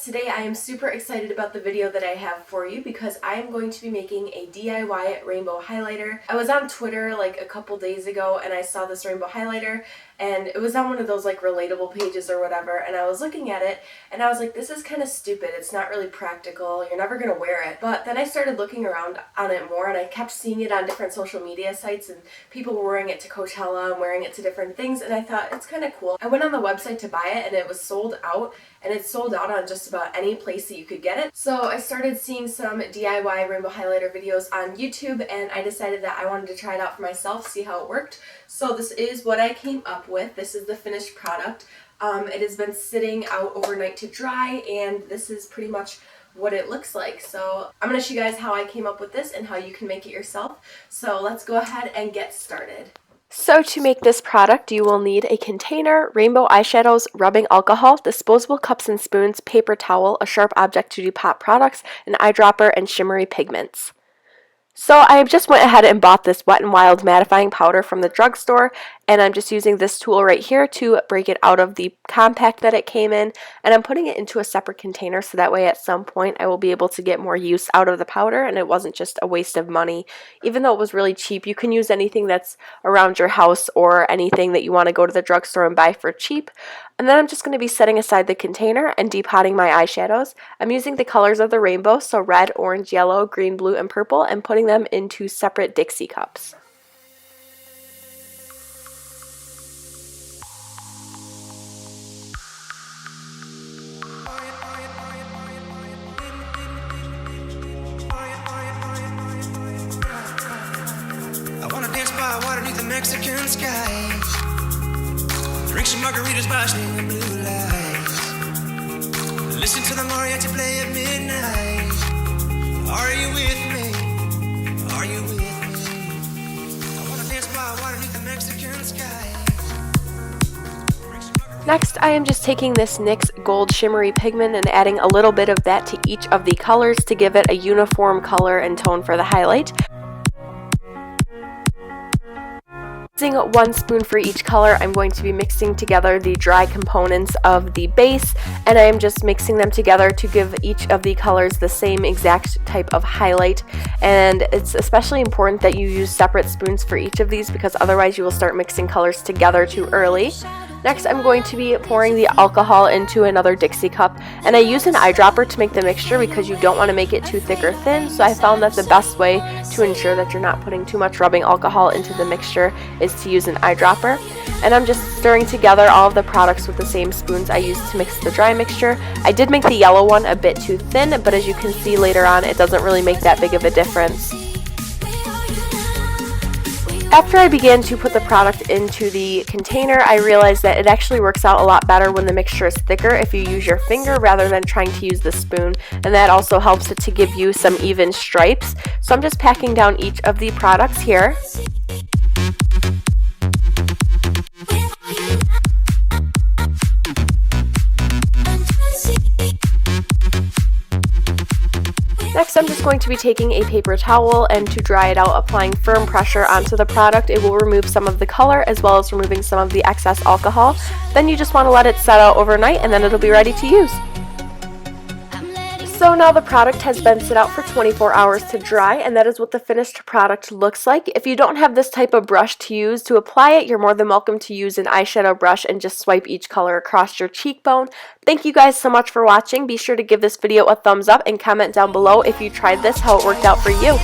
guys, today I am super excited about the video that I have for you because I am going to be making a DIY rainbow highlighter. I was on Twitter like a couple days ago and I saw this rainbow highlighter and it was on one of those like relatable pages or whatever, and I was looking at it and I was like, this is kind of stupid, it's not really practical, you're never gonna wear it. But then I started looking around on it more and I kept seeing it on different social media sites and people were wearing it to Coachella and wearing it to different things, and I thought it's kind of cool. I went on the website to buy it and it was sold out, and it's sold out on just about any place that you could get it. So I started seeing some DIY rainbow highlighter videos on YouTube and I decided that I wanted to try it out for myself, see how it worked. So this is what I came up with. This is the finished product. It has been sitting out overnight to dry, and this is pretty much what it looks like. So I'm going to show you guys how I came up with this and how you can make it yourself. So let's go ahead and get started. So to make this product, you will need a container, rainbow eyeshadows, rubbing alcohol, disposable cups and spoons, paper towel, a sharp object to do pop products, an eyedropper, and shimmery pigments. So I just went ahead and bought this Wet n Wild mattifying powder from the drugstore, and I'm just using this tool right here to break it out of the compact that it came in, and I'm putting it into a separate container so that way at some point I will be able to get more use out of the powder and it wasn't just a waste of money. Even though it was really cheap, you can use anything that's around your house or anything that you want to go to the drugstore and buy for cheap. And then I'm just going to be setting aside the container and depotting my eyeshadows. I'm using the colors of the rainbow, so red, orange, yellow, green, blue, and purple, and putting them into separate Dixie cups. I wanna dance by water beneath the Mexican skies. Drink some margaritas basking in blue lights. Listen to the mariachi play at midnight. Are you with me? Are you with me? I wanna dance by water beneath the Mexican skies. Next, I am just taking this NYX Gold Shimmery Pigment and adding a little bit of that to each of the colors to give it a uniform color and tone for the highlight. Using 1 spoon for each color, I'm going to be mixing together the dry components of the base, and I am just mixing them together to give each of the colors the same exact type of highlight. And it's especially important that you use separate spoons for each of these because otherwise you will start mixing colors together too early. Next, I'm going to be pouring the alcohol into another Dixie cup, and I use an eyedropper to make the mixture because you don't want to make it too thick or thin, so I found that the best way to ensure that you're not putting too much rubbing alcohol into the mixture is to use an eyedropper. And I'm just stirring together all of the products with the same spoons I used to mix the dry mixture. I did make the yellow one a bit too thin, but as you can see later on, it doesn't really make that big of a difference. After I began to put the product into the container, I realized that it actually works out a lot better when the mixture is thicker if you use your finger rather than trying to use the spoon, and that also helps it to give you some even stripes. So I'm just packing down each of the products here. Next, I'm just going to be taking a paper towel and to dry it out, applying firm pressure onto the product. It will remove some of the color as well as removing some of the excess alcohol. Then you just want to let it set out overnight and then it'll be ready to use. So now the product has been set out for 24 hours to dry, and that is what the finished product looks like. If you don't have this type of brush to use to apply it, you're more than welcome to use an eyeshadow brush and just swipe each color across your cheekbone. Thank you guys so much for watching. Be sure to give this video a thumbs up and comment down below if you tried this, how it worked out for you.